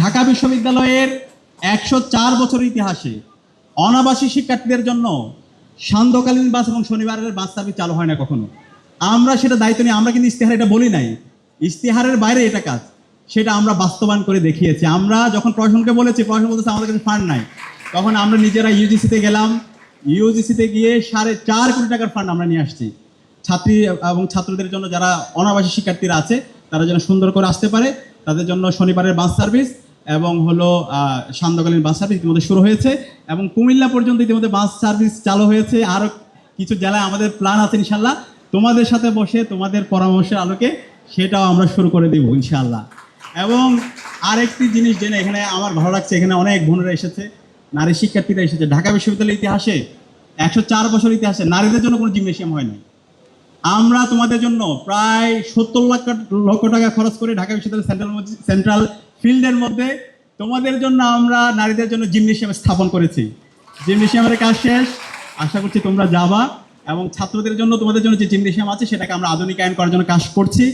ঢাকা বিশ্ববিদ্যালয়ের 104 বছর ইতিহাসে অনাবাসী শিক্ষার্থীদের জন্য সান্ধ্যকালীন বাস এবং শনিবারের বাস সার্ভিস চালু হয় না কখনো। আমরা সেটা দায়িত্ব নিয়ে আমরা কিন্তু ইস্তেহারে এটা বলি নাই, ইস্তেহারের বাইরে এটা কাজ, সেটা আমরা বাস্তবায়ন করে দেখিয়েছি। আমরা যখন প্রশাসনকে বলেছি, প্রশাসন বলতেছে আমাদের কাছে ফান্ড নাই, তখন আমরা নিজেরা ইউজিসিতে গেলাম, ইউজিসিতে গিয়ে 4.5 কোটি টাকার ফান্ড আমরা নিয়ে আসছি। ছাত্রী এবং ছাত্রদের জন্য যারা অনাবাসী শিক্ষার্থীরা আছে তারা যেন সুন্দর করে আসতে পারে, তাদের জন্য শনিবারের বাস সার্ভিস এবং হলো সান্ধ্যকালীন বাস সার্ভিস ইতিমধ্যে শুরু হয়েছে এবং কুমিল্লা পর্যন্ত ইতিমধ্যে বাস সার্ভিস চালু হয়েছে। আরও কিছু জেলায় আমাদের প্ল্যান আছে ইনশাল্লাহ, তোমাদের সাথে বসে তোমাদের পরামর্শের আলোকে সেটাও আমরা শুরু করে দেবো ইনশাল্লাহ। এবং আরেকটি জিনিস জেনে এখানে আমার ভালো লাগছে, এখানে অনেক বোনেরা এসেছে, নারী শিক্ষার্থীরা এসেছে। ঢাকা বিশ্ববিদ্যালয়ের ইতিহাসে 104 বছর ইতিহাসে নারীদের জন্য কোনো জিমনেশিয়াম হয় না। আমরা তোমাদের জন্য প্রায় 70 লক্ষ টাকা খরচ করে ঢাকা বিশ্ববিদ্যালয় সেন্ট্রাল ফিল্ডের মধ্যে তোমাদের জন্য আমরা নারীদের জন্য জিমনেশিয়াম স্থাপন করেছি। জিমনেশিয়ামের কাজ শেষ, আশা করছি তোমরা যাবা। এবং ছাত্রদের জন্য তোমাদের জন্য যে জিমনেশিয়াম আছে সেটাকে আমরা আধুনিকায়ন করার জন্য কাজ করছি।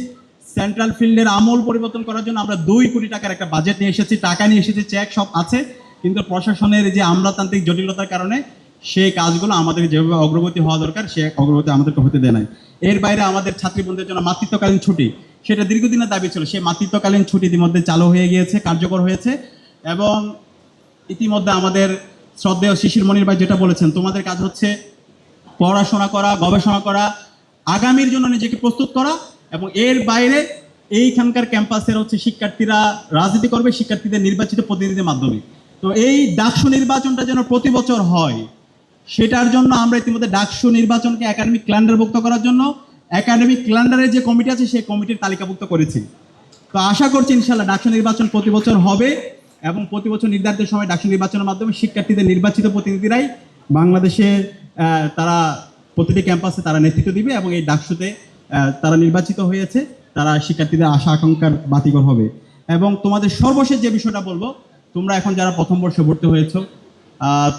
সেন্ট্রাল ফিল্ডের আমূল পরিবর্তন করার জন্য আমরা 2 কোটি টাকার একটা বাজেট নিয়ে এসেছি, টাকা নিয়ে এসেছি, চেক সব আছে, কিন্তু প্রশাসনের যে আমলাতান্ত্রিক জটিলতার কারণে সেই কাজগুলো আমাদের যেভাবে অগ্রগতি হওয়া দরকার সে অগ্রগতি আমাদেরকে হতে দেয় নাই। এর বাইরে আমাদের ছাত্রীবন্ধুদের জন্য মাতৃত্বকালীন ছুটি, সেটা দীর্ঘদিনের দাবি ছিল, সেই মাতৃত্বকালীন ছুটি ইতিমধ্যে চালু হয়ে গিয়েছে, কার্যকর হয়েছে। এবং ইতিমধ্যে আমাদের শ্রদ্ধেয় শিশির মনির ভাই যেটা বলেছেন, তোমাদের কাজ হচ্ছে পড়াশোনা করা, গবেষণা করা, আগামীর জন্য নিজেকে প্রস্তুত করা, এবং এর বাইরে এইখানকার ক্যাম্পাসের হচ্ছে শিক্ষার্থীরা রাজনীতি করবে শিক্ষার্থীদের নির্বাচিত প্রতিনিধিদের মাধ্যমে। তো এই ডাকসু নির্বাচনটা যেন প্রতি বছর হয়, সেটার জন্য আমরা ইতিমধ্যে ডাকসু নির্বাচনকে একাডেমিক ক্যালেন্ডারভুক্ত করার জন্য একাডেমিক ক্যালেন্ডারের যে কমিটি আছে সেই কমিটির তালিকাভুক্ত করেছি। তো আশা করছি ইনশাল্লাহ ডাকসু নির্বাচন প্রতি বছর হবে এবং প্রতি বছর নির্ধারিত সময় ডাকসু নির্বাচনের মাধ্যমে শিক্ষার্থীদের নির্বাচিত প্রতিনিধিরাই বাংলাদেশে তারা প্রতিটি ক্যাম্পাসে তারা নেতৃত্ব দিবে এবং এই ডাকসুতে তারা নির্বাচিত হয়েছে, তারা শিক্ষার্থীদের আশা আকাঙ্ক্ষার বাতিঘর হবে। এবং তোমাদের সর্বশেষ যে বিষয়টা বলবো, তোমরা এখন যারা প্রথম বর্ষে ভর্তি হয়েছো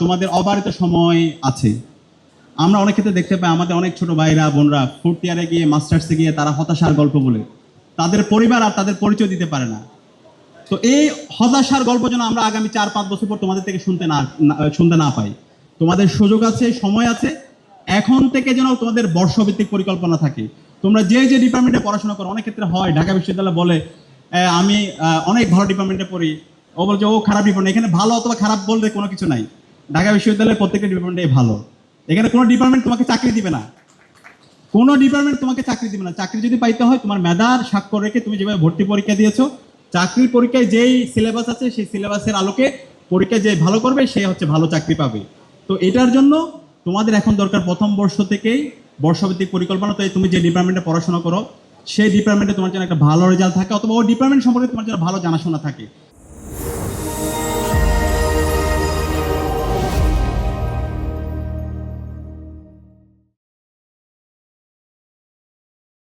তোমাদের অবারিত সময় আছে। আমরা অনেক ক্ষেত্রে দেখতে পাই আমাদের অনেক ছোট ভাইরা বোনরা 4th ইয়ারে গিয়ে মাস্টার্সে গিয়ে তারা হতাশার গল্প বলে, তাদের পরিবার আর তাদের পরিচয় দিতে পারে না। তো এই হতাশার গল্প যেন আমরা আগামী 4-5 বছর পর তোমাদের থেকে শুনতে না পাই। তোমাদের সুযোগ আছে, সময় আছে, এখন থেকে যেন তোমাদের বর্ষভিত্তিক পরিকল্পনা থাকে। তোমরা যে যে ডিপার্টমেন্টে পড়াশোনা করো, অনেক ক্ষেত্রে হয় ঢাকা বিশ্ববিদ্যালয় বলে আমি অনেক ভালো ডিপার্টমেন্টে পড়ি, ও বলছে ও খারাপ ডিপার্টমেন্ট। এখানে ভালো অথবা খারাপ বলতে কোনো কিছু নাই, ঢাকা বিশ্ববিদ্যালয়ের প্রত্যেকটা ডিপার্টমেন্টে ভালো। এখানে কোনো ডিপার্টমেন্ট তোমাকে চাকরি দিবে না, কোনো ডিপার্টমেন্ট তোমাকে চাকরি দিবে না। চাকরি যদি পাইতে হয় তোমার মেধার স্বাক্ষর রেখে তুমি যেভাবে ভর্তি পরীক্ষা দিয়েছো, চাকরির পরীক্ষায় যেই সিলেবাস আছে সেই সিলেবাসের আলোকে পরীক্ষা যে ভালো করবে সে হচ্ছে ভালো চাকরি পাবে। তো এটার জন্য তোমাদের এখন দরকার প্রথম বর্ষ থেকেই বর্ষভিত্তিক পরিকল্পনা। তো তুমি যে ডিপার্টমেন্টে পড়াশোনা করো সেই ডিপার্টমেন্টে তোমার জন্য একটা ভালো রেজাল্ট থাকে, অথবা ওই ডিপার্টমেন্ট সম্পর্কে তোমার জন্য ভালো জানাশোনা থাকে।